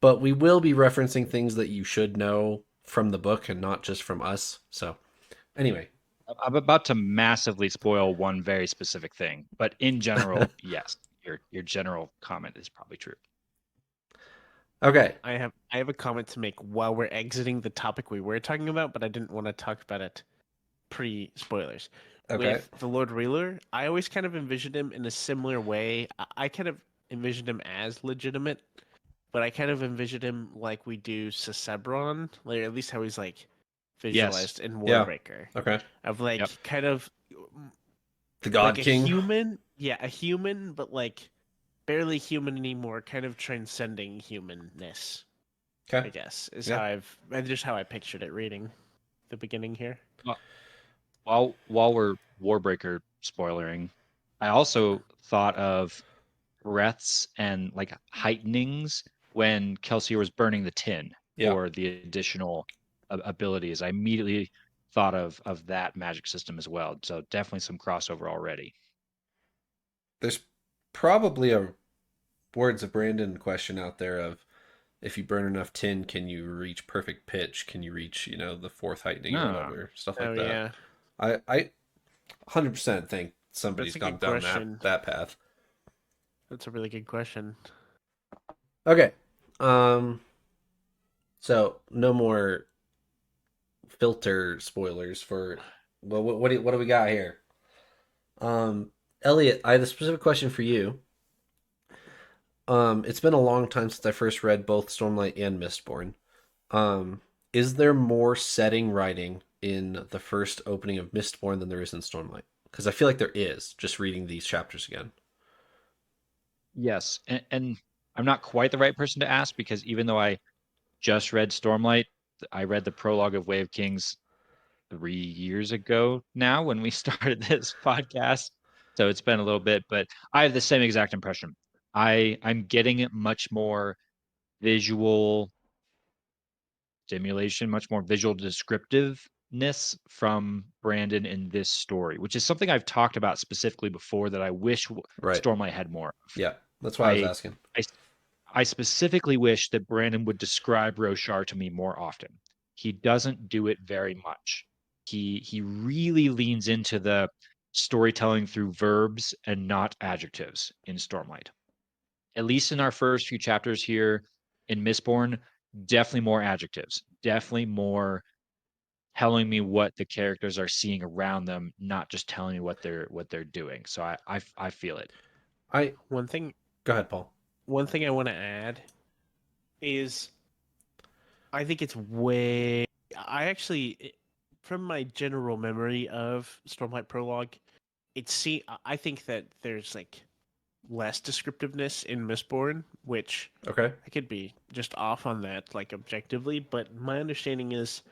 but we will be referencing things that you should know from the book and not just from us. So, anyway, I'm about to massively spoil one very specific thing, but in general, yes, your general comment is probably true. okay, I have a comment to make while we're exiting the topic we were talking about, but I didn't want to talk about it pre spoilers. okay, With the Lord Reeler, I always kind of envisioned him in a similar way. I kind of envisioned him as legitimate, but I kind of envisioned him like we do Sesebron, like at least how he's like Yes. visualized in yeah, Warbreaker, okay. of like Yep. kind of The like God a King. human, yeah, a human, but like barely human anymore, kind of transcending humanness. I Okay, guess is yeah. just how I pictured it reading the beginning here. Well, while we're Warbreaker spoilering, I also thought of breaths and like heightenings when Kelsier was burning the tin Yeah. for the additional abilities. I immediately thought of that magic system as well. So definitely some crossover already. There's probably a Words of Brandon question out there of, if you burn enough tin, can you reach perfect pitch? Can you reach, the fourth heightening or Ah, whatever? Stuff Oh like that. yeah, I 100% think that's somebody's a gone good down that question. that path. That's a really good question. Okay. Um so no more filter spoilers for, well, what do we got here? Elliot, I have a specific question for you. It's been a long time since I first read both Stormlight and Mistborn. Is there more setting writing in the first opening of Mistborn than there is in Stormlight? Because I feel like there is, just reading these chapters again. yes. And I'm not quite the right person to ask because even though I just read Stormlight, I read the prologue of Way of Kings 3 years ago now when we started this podcast. So it's been a little bit, but I have the same exact impression. I'm getting much more visual stimulation, much more visual descriptiveness from Brandon in this story, which is something I've talked about specifically before that I wish Right. Stormlight had more of. Yeah. That's why I was I, asking. I I specifically wish that Brandon would describe Roshar to me more often. He doesn't do it very much. He really leans into the storytelling through verbs and not adjectives in Stormlight. At least in our first few chapters here in Mistborn, definitely more adjectives, definitely more telling me what the characters are seeing around them, not just telling me what they're doing. So I feel it. I One thing, Go ahead, Paul. one thing I want to add is I think it's way. I actually, from my general memory of Stormlight Prologue, I think that there's like less descriptiveness in Mistborn, which Okay. I could be just off on that, like objectively. But my understanding is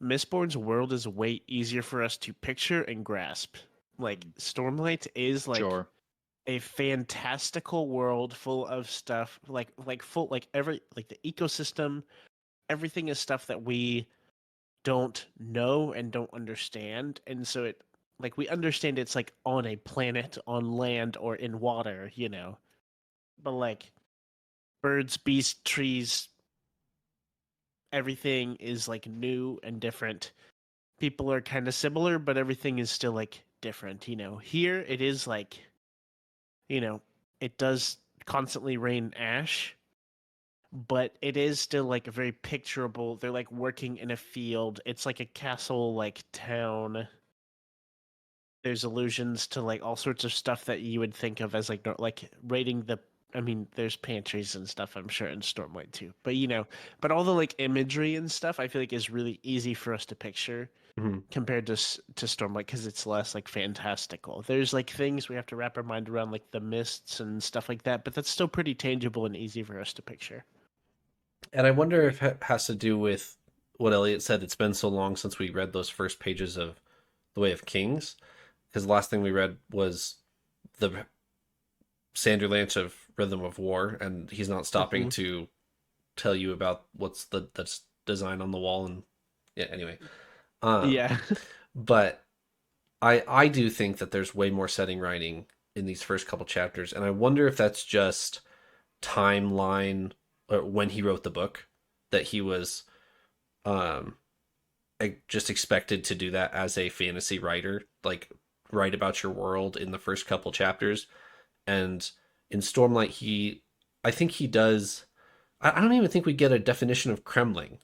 Mistborn's world is way easier for us to picture and grasp. Like Stormlight is like Sure. a fantastical world full of stuff, like full like every like the ecosystem, everything is stuff that we don't know and don't understand, and so it like we understand it's like on a planet, on land, or in water, but like birds, beasts, trees, everything is like new and different. People are kind of similar, but everything is still like different. Here it is like, you know, it does constantly rain ash, but it is still like a very picturable. They're like working in a field. It's like a castle like town. There's allusions to like all sorts of stuff that you would think of as like raiding the. I mean, there's pantries and stuff, I'm sure, in Stormlight too. But all the like imagery and stuff, I feel like is really easy for us to picture Mhm. compared to Stormlight, because it's less like fantastical. There's like things we have to wrap our mind around, like the mists and stuff like that, but that's still pretty tangible and easy for us to picture. And I wonder if it has to do with what Eliot said. It's been so long since we read those first pages of The Way of Kings, because the last thing we read was the Sanderlanche of Rhythm of War, and he's not stopping Hmm. to tell you about what's that's design on the wall. And yeah, anyway. Um, Yeah. but I do think that there's way more setting writing in these first couple chapters, and I wonder if that's just timeline or when he wrote the book, that he was um just expected to do that as a fantasy writer, like write about your world in the first couple chapters. And in Stormlight, I think he does. I don't even think we get a definition of Kremling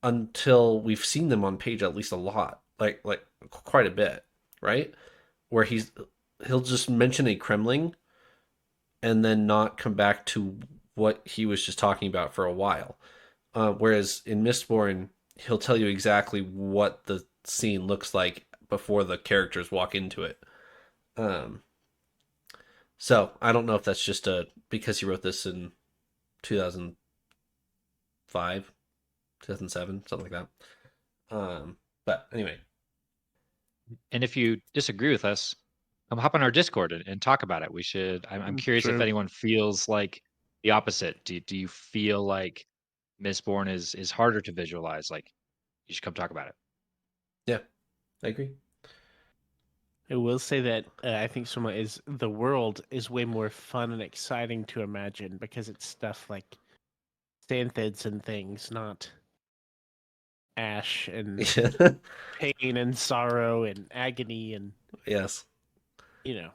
until we've seen them on page at least a lot, like quite a bit, right? Where he'll just mention a Kremling and then not come back to what he was just talking about for a while. Whereas in Mistborn, he'll tell you exactly what the scene looks like before the characters walk into it. Um, so I don't know if that's just because he wrote this in 2005, 2007, something like that. But anyway, And if you disagree with us, come hop on our Discord and talk about it. We should. I'm curious if True. anyone feels like the opposite. Do you feel like Mistborn is harder to visualize? Like you should come talk about it. yeah, I agree. I will say that I think the world is way more fun and exciting to imagine because it's stuff like xanthids and things, not ash and pain and sorrow and agony and Yes. you know.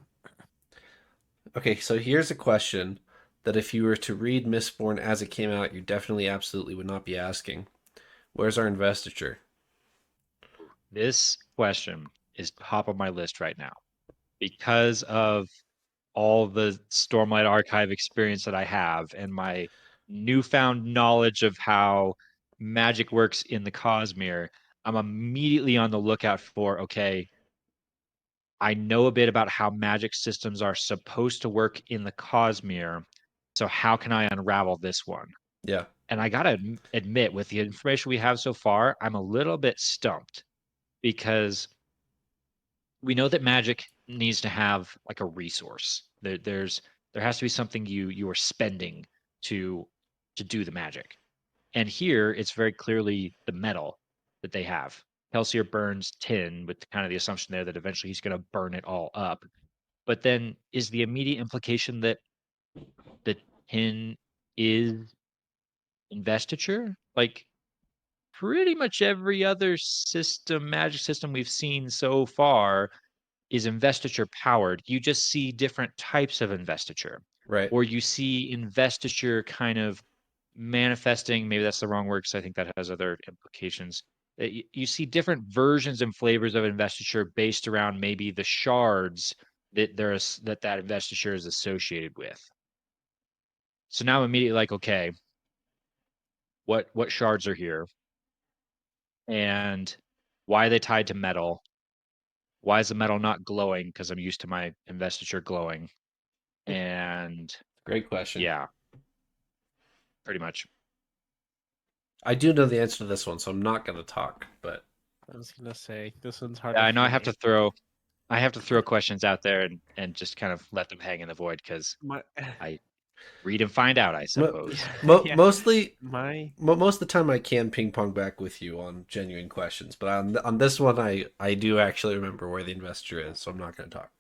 Okay, so here's a question that if you were to read Mistborn as it came out, you definitely absolutely would not be asking. Where's our investiture? This question is top of my list right now because of all the Stormlight Archive experience that I have and my newfound knowledge of how magic works in the Cosmere. I'm immediately on the lookout for, okay, I know a bit about how magic systems are supposed to work in the Cosmere. So how can I unravel this one? Yeah, And I gotta admit, with the information we have so far, I'm a little bit stumped because we know that magic needs to have like a resource. There has to be something you are spending to to do the magic. And here it's very clearly the metal that they have. Kelsier burns tin with kind of the assumption there that eventually he's going to burn it all up. But then is the immediate implication that the tin is investiture? Like pretty much every other system, magic system we've seen so far is investiture powered. You just see different types of investiture, right. or you see investiture kind of manifesting. Maybe that's the wrong word because I think that has other implications. You see different versions and flavors of investiture based around maybe the shards that investiture is associated with. So now I'm immediately like, okay, what shards are here, and why are they tied to metal? Why is the metal not glowing? Because I'm used to my investiture glowing. And Great question. yeah, pretty much. I do know the answer to this one, so I'm not going to talk, but I was gonna say this one's Yeah, harder I know for me. I have to throw questions out there and just kind of let them hang in the void because My I Read and find out, I suppose. Yeah. Mostly, My most of the time I can ping pong back with you on genuine questions, but on this one I do actually remember where the Investiture is, so I'm not going to talk.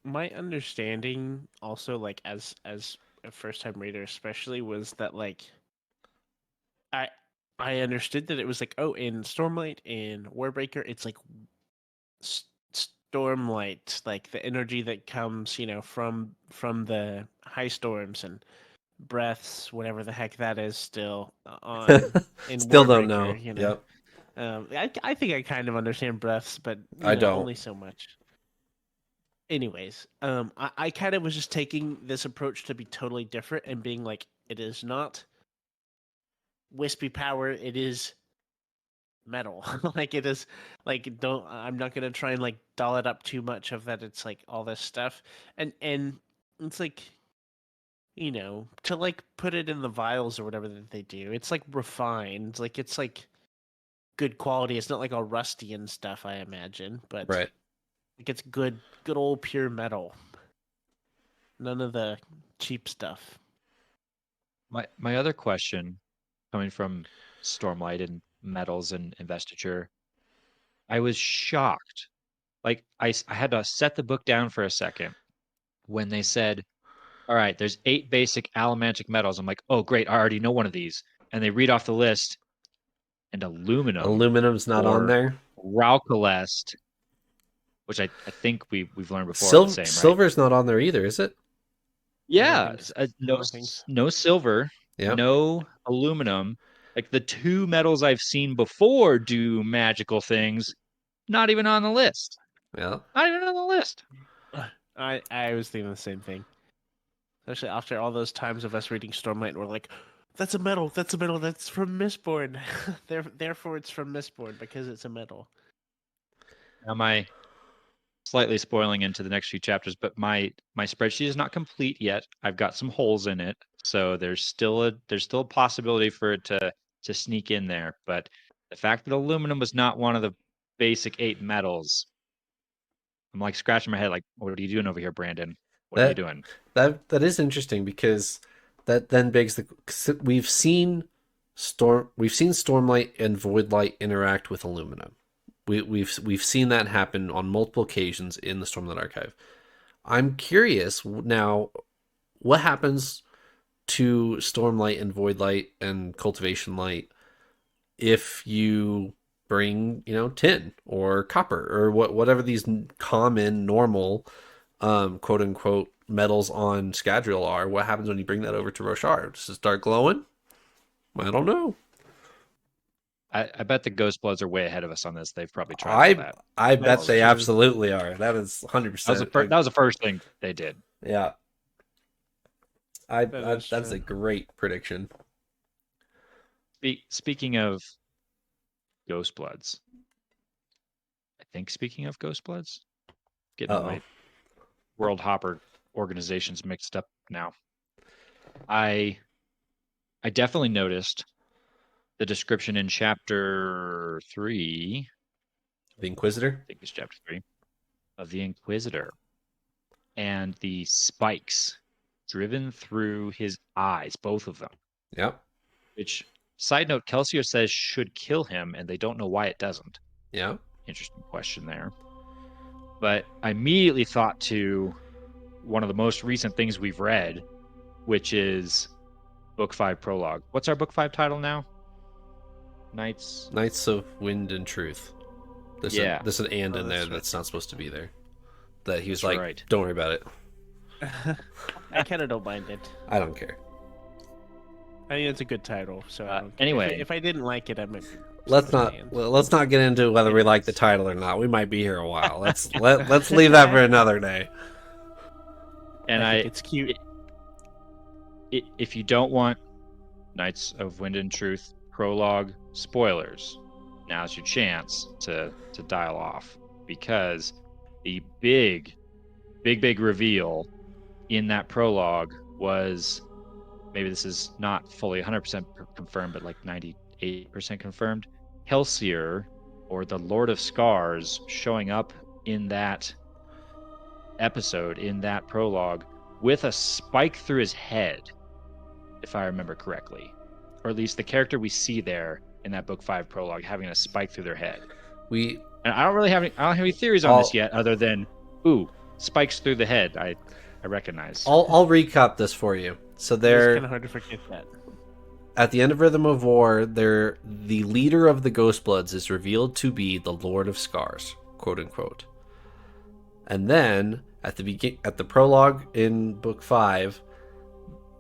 my understanding also, like, as a first time reader especially, was that like I I understood that it was like, oh, in Stormlight and Warbreaker it's like s- Stormlight, like the energy that comes, from the high storms and breaths, whatever the heck that is, still on in Still don't know. Warbreaker. Yep, I think I kind of understand breaths, but I don't. only so much. Anyways, I kind of was just taking this approach to be totally different and being like, it is not wispy power, it is metal. Like, it is like, don't I'm not gonna try and like doll it up too much of that it's like all this stuff. And it's like, to like put it in the vials or whatever that they do, it's like refined, like it's like good quality. It's not like all rusty and stuff, I imagine, but Right. like it's good old pure metal. None of the cheap stuff. My other question, coming from Stormlight and Metals and Investiture, I was shocked. Like I had to set the book down for a second when they said, "All right, there's 8 basic allomantic metals." I'm like, "Oh, great! I already know one of these." And they read off the list, and aluminum Aluminum's not on or there. Raucolest, which I think we've learned before are the same, right? Silver's not on there either, is it? I don't Yeah, think so. I no don't think so. no silver, Yep. no aluminum. Like the 2 metals I've seen before do magical things, not even on the list. Yeah. Not even on the list. I was thinking the same thing. Especially after all those times of us reading Stormlight, and we're like, that's a metal, that's from Mistborn. Therefore it's from Mistborn because it's a metal. Now my slightly spoiling into the next few chapters, but my spreadsheet is not complete yet. I've got some holes in it, so there's still a possibility for it to sneak in there. But the fact that aluminum was not one of the basic 8 metals, I'm like scratching my head, like, what are you doing over here, Brandon? What are you That doing? that is interesting because that then begs the 'cause we've seen Stormlight and Voidlight interact with aluminum. We've seen that happen on multiple occasions in the Stormlight archive. I'm curious now, what happens to Stormlight and Voidlight and Cultivation Light if you bring, tin or copper or whatever these common normal quote unquote metals on Scadrial are? What happens when you bring that over to Roshar? Does it start glowing? I don't know. I bet the Ghost Bloods are way ahead of us on this. They've probably tried all I that I bet That's they true. absolutely are. That is That was the 100%. first. That was the first thing they did. Yeah. That is That's true. a great prediction. Speaking of Ghost Bloods, I think speaking of Ghost Bloods, getting Uh-oh. my World Hopper organizations mixed up now. I definitely noticed the description in chapter 3. The Inquisitor? I think it's chapter 3 of the Inquisitor, and the spikes driven through his eyes, both of them. Yep. Which, side note, Kelsier says should kill him, and they don't know why it doesn't. Yep. Interesting question there. But I immediately thought to one of the most recent things we've read, which is Book 5 Prologue. What's our Book 5 title now? Knights of Wind and Truth. There's Yeah. there's an and in there That's right. that's not supposed to be there. That he was That's like, right. don't worry about it. I kind of don't mind it. I don't care. I think it's a good title. So I don't care. Anyway. if I didn't like it, I might. Let's not get into whether we like the title or not. We might be here a while. Let's leave that for another day. And I think it's cute. If you don't want Knights of Wind and Truth Prologue spoilers, now's your chance to dial off, because the big reveal in that prologue was, maybe this is not fully 100% confirmed, but like 98% confirmed, Kelsier, or the Lord of Scars, showing up in that episode, in that prologue, with a spike through his head, if I remember correctly. Or at least the character we see there in that book 5 prologue having a spike through their head. We And I don't have any theories on this yet, other than, ooh, spikes through the head. I recognize. I'll recap this for you. So It's they're kind of hard to forget that. at the end of Rhythm of War, the leader of the Ghostbloods is revealed to be the Lord of Scars, quote unquote. And then at the prologue in book 5,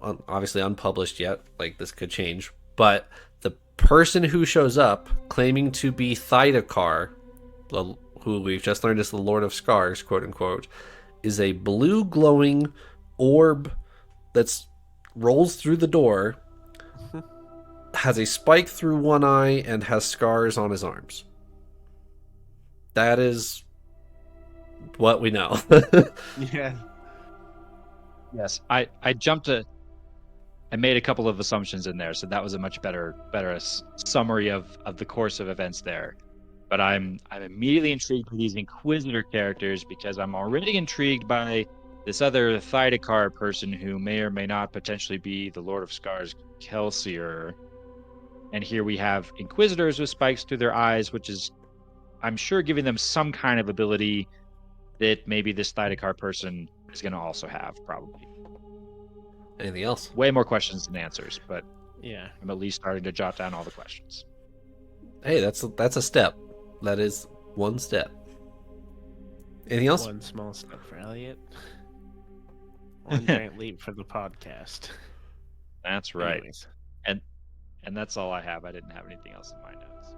obviously unpublished yet, like this could change, but the person who shows up claiming to be Thydakar, who we've just learned is the Lord of Scars, quote unquote, is a blue glowing orb that's rolls through the door, has a spike through one eye, and has scars on his arms. That is what we know. Yeah. Yes, I made a couple of assumptions in there, so that was a much better summary of the course of events there. But I'm immediately intrigued by these Inquisitor characters because I'm already intrigued by this other Thydakar person who may or may not potentially be the Lord of Scars, Kelsier. And here we have Inquisitors with spikes through their eyes, which is, I'm sure, giving them some kind of ability that maybe this Thydakar person is going to also have, probably. Anything else? Way more questions than answers, but Yeah. I'm at least starting to jot down all the questions. Hey, that's a step. That is one step. Anything else? One small step for Eliot. One giant leap for the podcast. That's right. Anyways. And that's all I have. I didn't have anything else in my notes.